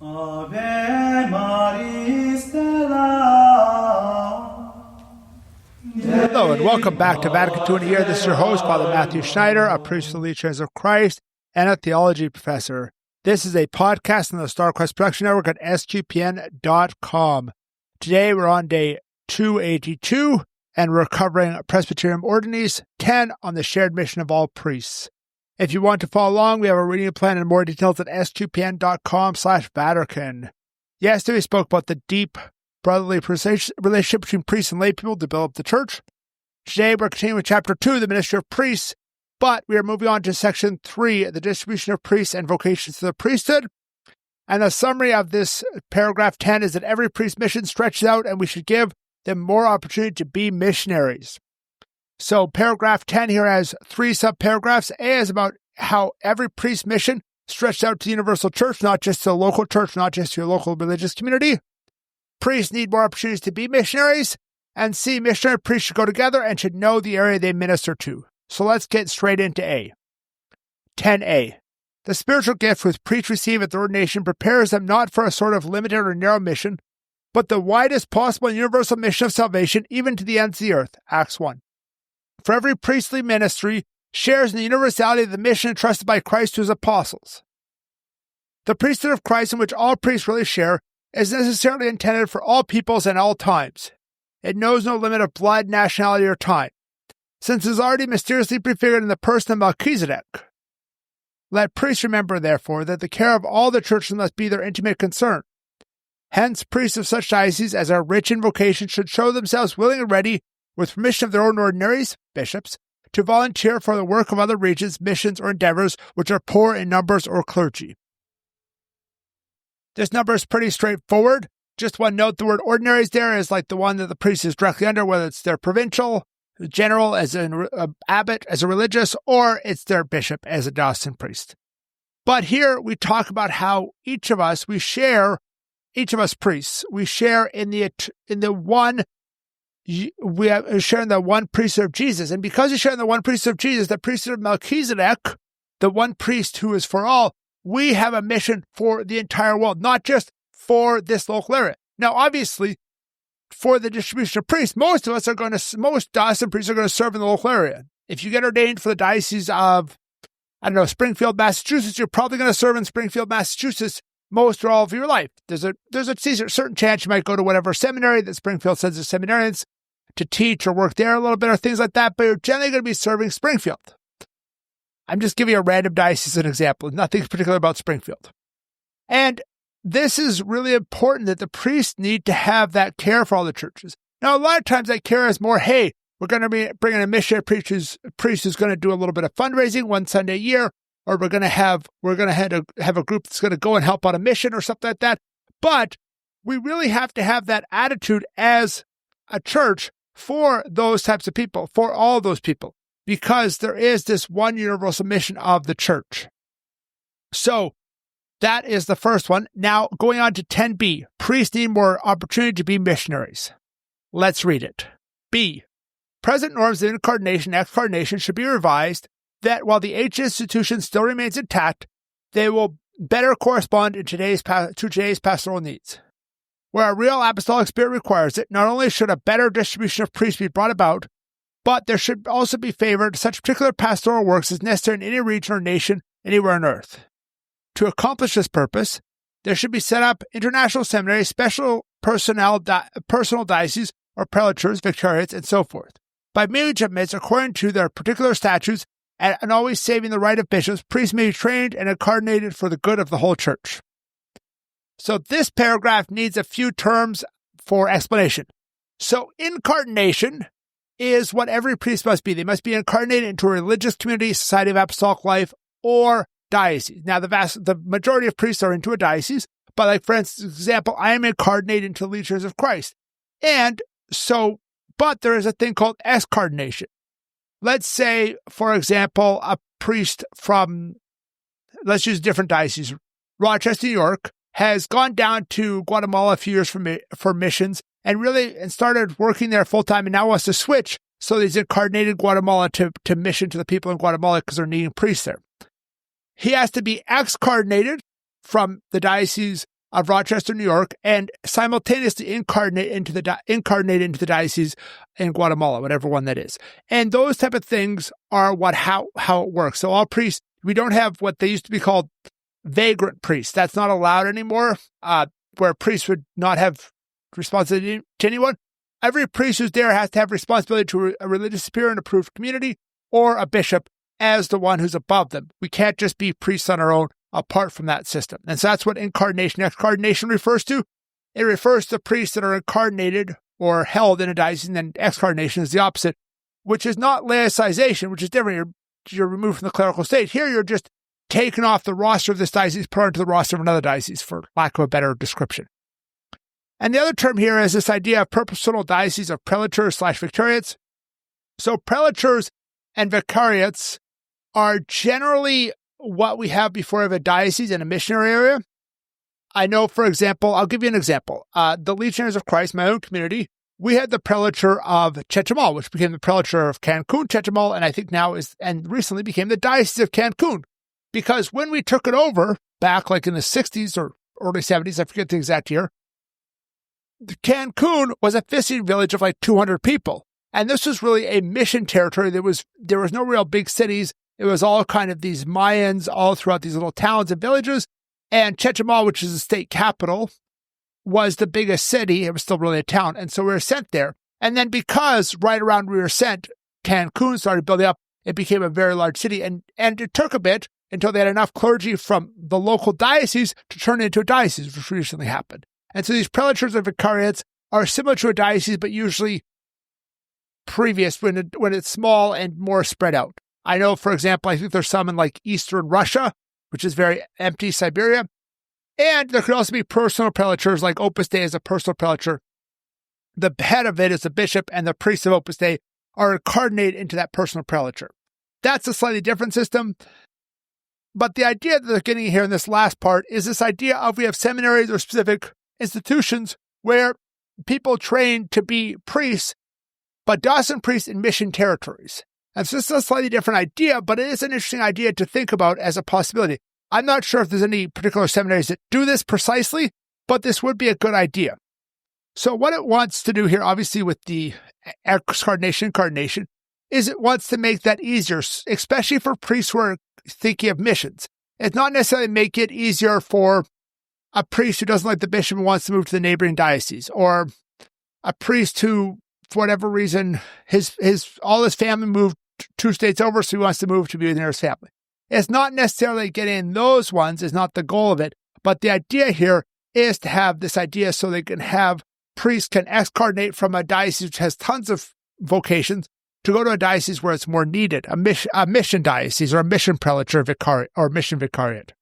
Ave Maris Stella. Hello and welcome back to Vatican II in a Year. This is your host, Father Matthew Schneider, a priest of the Elite Church of Christ and a theology professor. This is a podcast on the StarQuest Production Network at sgpn.com. Today we're on day 282 and we're covering Presbyterium Ordinis 10 on the shared mission of all priests. If you want to follow along, we have a reading plan and more details at sgpn.com/Vatican. Yesterday we spoke about the deep brotherly relationship between priests and lay people to build up the church. Today we're continuing with chapter 2, the ministry of priests, but we are moving on to section 3, the distribution of priests and vocations to the priesthood. And the summary of this paragraph 10 is that every priest's mission stretches out and we should give them more opportunity to be missionaries. So paragraph 10 here has 3 subparagraphs. A is about how every priest's mission stretched out to the universal church, not just to the local church, not just to your local religious community. Priests need more opportunities to be missionaries. And C, missionary and priests should go together and should know the area they minister to. So let's get straight into A. 10a. The spiritual gift which priests receive at the ordination prepares them not for a sort of limited or narrow mission, but the widest possible and universal mission of salvation, even to the ends of the earth. Acts 1. For every priestly ministry shares in the universality of the mission entrusted by Christ to his apostles. The priesthood of Christ, in which all priests really share, is necessarily intended for all peoples and all times. It knows no limit of blood, nationality, or time, since it is already mysteriously prefigured in the person of Melchizedek. Let priests remember, therefore, that the care of all the churches must be their intimate concern. Hence, priests of such dioceses as are rich in vocation should show themselves willing and ready, with permission of their own ordinaries, bishops, to volunteer for the work of other regions, missions, or endeavors which are poor in numbers or clergy. This number is pretty straightforward. Just one note, the word ordinaries there is like the one that the priest is directly under, whether it's their provincial, general as an abbot, as a religious, or it's their bishop as a diocesan priest. But here we talk about how each of us priests, we share in the one priesthood of Jesus. And because we share in the one priesthood of Jesus, the priesthood of Melchizedek, the one priest who is for all, we have a mission for the entire world, not just for this local area. Now, obviously, for the distribution of priests, most diocesan priests are going to serve in the local area. If you get ordained for the diocese of, Springfield, Massachusetts, you're probably going to serve in Springfield, Massachusetts most or all of your life. There's a certain chance you might go to whatever seminary that Springfield sends the seminarians to teach or work there a little bit or things like that, but you're generally going to be serving Springfield. I'm just giving you a random diocese as an example, nothing particular about Springfield. And this is really important that the priests need to have that care for all the churches. Now, a lot of times that care is more, hey, we're going to be bringing a missionary priest who's going to do a little bit of fundraising one Sunday a year, or we're going to have a group that's going to go and help on a mission or something like that. But we really have to have that attitude as a church for those types of people, for all those people, because there is this one universal mission of the church. So that is the first one. Now, going on to 10b, priests need more opportunity to be missionaries. Let's read it. B. Present norms of incarnation and excarnation should be revised that while the H institution still remains intact, they will better correspond to today's pastoral needs. Where a real apostolic spirit requires it, not only should a better distribution of priests be brought about, but there should also be favored such particular pastoral works as necessary in any region or nation anywhere on earth. To accomplish this purpose, there should be set up international seminaries, special personal dioceses or prelatures, vicariates, and so forth. By marriage admits, according to their particular statutes, and always saving the right of bishops, priests may be trained and incarnated for the good of the whole church. So this paragraph needs a few terms for explanation. So incarnation is what every priest must be. They must be incarnated into a religious community, society of apostolic life, or diocese. Now, the majority of priests are into a diocese, but like, for example, I am incarnated into the Elite Church of Christ. And so, but there is a thing called excarnation. Let's say, for example, a priest from, let's use different dioceses, Rochester, New York, has gone down to Guatemala a few years for missions and started working there full time and now wants to switch. So he's incarnated Guatemala to mission to the people in Guatemala because they're needing priests there. He has to be excarnated from the diocese of Rochester, New York, and simultaneously incarnate into the diocese in Guatemala, whatever one that is. And those type of things are how it works. So all priests, we don't have what they used to be called vagrant priests. That's not allowed anymore, where priests would not have responsibility to anyone. Every priest who's there has to have responsibility to a religious superior in an approved community or a bishop as the one who's above them. We can't just be priests on our own apart from that system. And so that's what excarnation refers to. It refers to priests that are incarnated or held in a diocese, and then excarnation is the opposite, which is not laicization, which is different. You're removed from the clerical state. Here, you're just taken off the roster of this diocese, put onto the roster of another diocese, for lack of a better description. And the other term here is this idea of perpetual diocese of prelators/vicariates. So prelators and vicariates are generally what we have before we have a diocese in a missionary area. I know, for example, I'll give you an example. The Legionaries of Christ, my own community, we had the prelature of Chetumal, which became the prelature of Cancun, Chetumal, and I think now and recently became the Diocese of Cancun. Because when we took it over, back like in the 60s or early 70s, I forget the exact year, Cancun was a fishing village of like 200 people. And this was really a mission territory. There was no real big cities. It was all kind of these Mayans all throughout these little towns and villages. And Chetumal, which is the state capital, was the biggest city. It was still really a town. And so we were sent there. And then because right around we were sent, Cancun started building up, it became a very large city. And it took a bit until they had enough clergy from the local diocese to turn it into a diocese, which recently happened. And so these prelatures and vicariates are similar to a diocese, but usually previous when it's small and more spread out. I know, for example, I think there's some in like Eastern Russia, which is very empty Siberia. And there could also be personal prelatures, like Opus Dei is a personal prelature. The head of it is the bishop, and the priests of Opus Dei are incarnated into that personal prelature. That's a slightly different system. But the idea that they're getting here in this last part is this idea of we have seminaries or specific institutions where people train to be priests, but diocesan priests in mission territories. And so this is a slightly different idea, but it is an interesting idea to think about as a possibility. I'm not sure if there's any particular seminaries that do this precisely, but this would be a good idea. So what it wants to do here, obviously with the incarnation, is it wants to make that easier, especially for priests who are thinking of missions. It's not necessarily make it easier for a priest who doesn't like the bishop and wants to move to the neighboring diocese, or a priest who, for whatever reason, all his family moved 2 states over, so he wants to move to be with his family. It's not necessarily getting those ones is not the goal of it, but the idea here is to have this idea so they can have priests can excarnate from a diocese which has tons of vocations to go to a diocese where it's more needed, a mission diocese or a mission prelature vicariate or mission vicariate.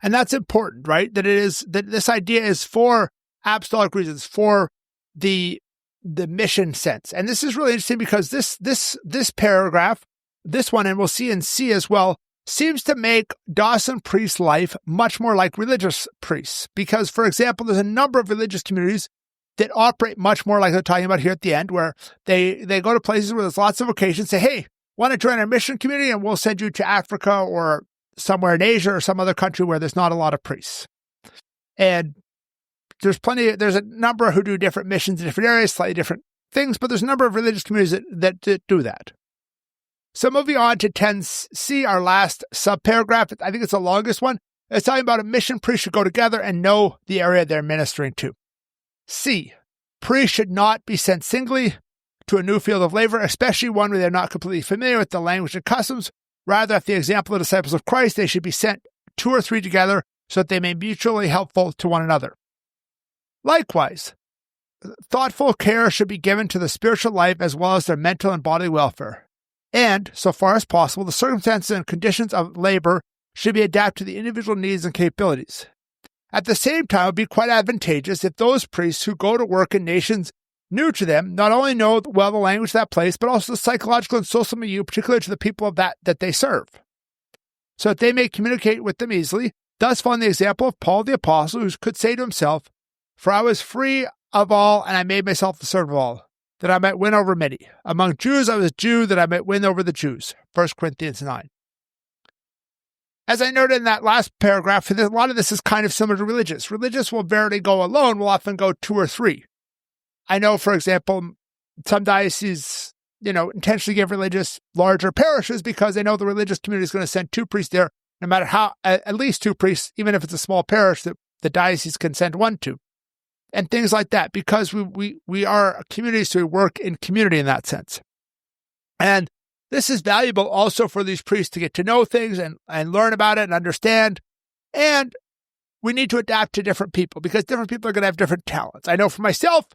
And that's important, right? That this idea is for apostolic reasons, for the mission sense. And this is really interesting because this paragraph, this one, and we'll see in C as well, seems to make diocesan priest life much more like religious priests. Because, for example, there's a number of religious communities that operate much more like they're talking about here at the end, where they go to places where there's lots of vocations, say, hey, want to join our mission community, and we'll send you to Africa or somewhere in Asia or some other country where there's not a lot of priests. And there's a number who do different missions in different areas, slightly different things, but there's a number of religious communities that do that. So moving on to 10C, our last subparagraph, I think it's the longest one. It's talking about a mission priest should go together and know the area they're ministering to. C, priests should not be sent singly to a new field of labor, especially one where they're not completely familiar with the language and customs. Rather, after the example of the disciples of Christ, they should be sent 2 or 3 together so that they may be mutually helpful to one another. Likewise, thoughtful care should be given to the spiritual life as well as their mental and bodily welfare. And, so far as possible, the circumstances and conditions of labor should be adapted to the individual needs and capabilities. At the same time, it would be quite advantageous if those priests who go to work in nations new to them not only know well the language of that place, but also the psychological and social milieu, particularly to the people of that they serve, so that they may communicate with them easily, thus following the example of Paul the Apostle, who could say to himself, "For I was free of all, and I made myself the servant of all, that I might win over many. Among Jews I was Jew, that I might win over the Jews." 1 Corinthians 9. As I noted in that last paragraph, a lot of this is kind of similar to religious. Religious will rarely go alone, will often go 2 or 3. I know, for example, some dioceses, intentionally give religious larger parishes because they know the religious community is going to send 2 priests there, no matter how, at least 2 priests, even if it's a small parish that the diocese can send 1 to. And things like that, because we are a community, so we work in community in that sense. And this is valuable also for these priests to get to know things and learn about it and understand. And we need to adapt to different people because different people are going to have different talents. I know for myself,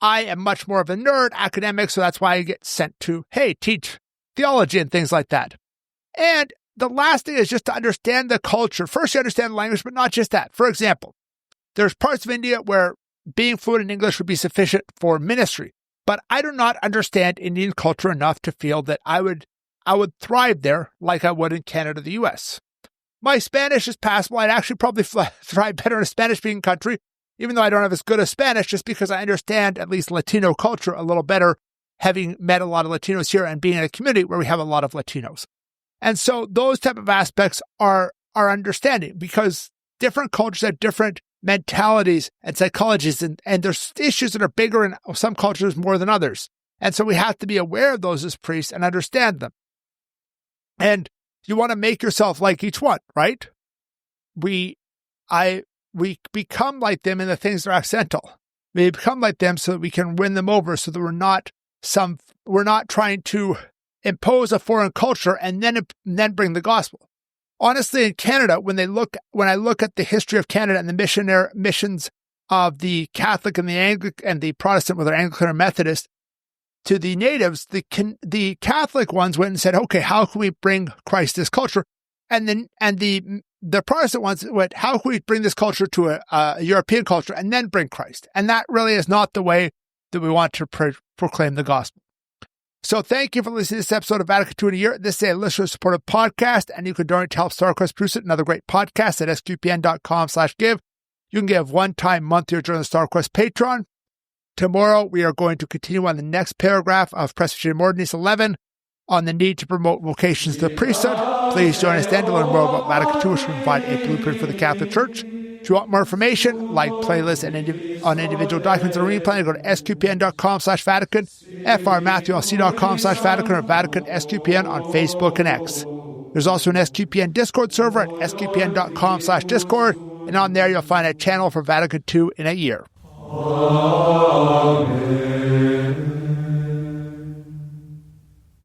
I am much more of a nerd, academic, so that's why I get sent to, hey, teach theology and things like that. And the last thing is just to understand the culture. First, you understand the language, but not just that. For example, there's parts of India where being fluent in English would be sufficient for ministry. But I do not understand Indian culture enough to feel that I would thrive there like I would in Canada or the U.S. My Spanish is passable. I'd actually probably thrive better in a Spanish-speaking country, even though I don't have as good as Spanish, just because I understand at least Latino culture a little better, having met a lot of Latinos here and being in a community where we have a lot of Latinos. And so those type of aspects are understanding because different cultures have different mentalities and psychologies, and there's issues that are bigger in some cultures more than others. And so we have to be aware of those as priests and understand them. And you want to make yourself like each one, right? We become like them in the things that are accidental. We become like them so that we can win them over, so that we're not trying to impose a foreign culture and then bring the gospel. Honestly, in Canada, when I look at the history of Canada and the missions of the Catholic and the Protestant, whether Anglican or Methodist, to the natives, the Catholic ones went and said, okay, how can we bring Christ this culture? And the Protestant ones went, how can we bring this culture to a European culture and then bring Christ? And that really is not the way that we want to proclaim the gospel. So thank you for listening to this episode of Vatican II in a Year. This is a listener-supported podcast, and you can donate to help StarQuest produce it, another great podcast at sqpn.com/give. You can give one-time monthly or join the StarQuest Patreon. Tomorrow, we are going to continue on the next paragraph of Presbyterian Ordinance 11 on the need to promote vocations to the priesthood. Please join us then to learn more about Vatican II, which will provide a blueprint for the Catholic Church. If you want more information, like playlists on individual documents and reading plan, go to sqpn.com/Vatican, frmatthewlc.com/Vatican, or Vatican SQPN on Facebook and X. There's also an SQPN Discord server at sqpn.com/Discord, and on there you'll find a channel for Vatican II in a Year. Amen.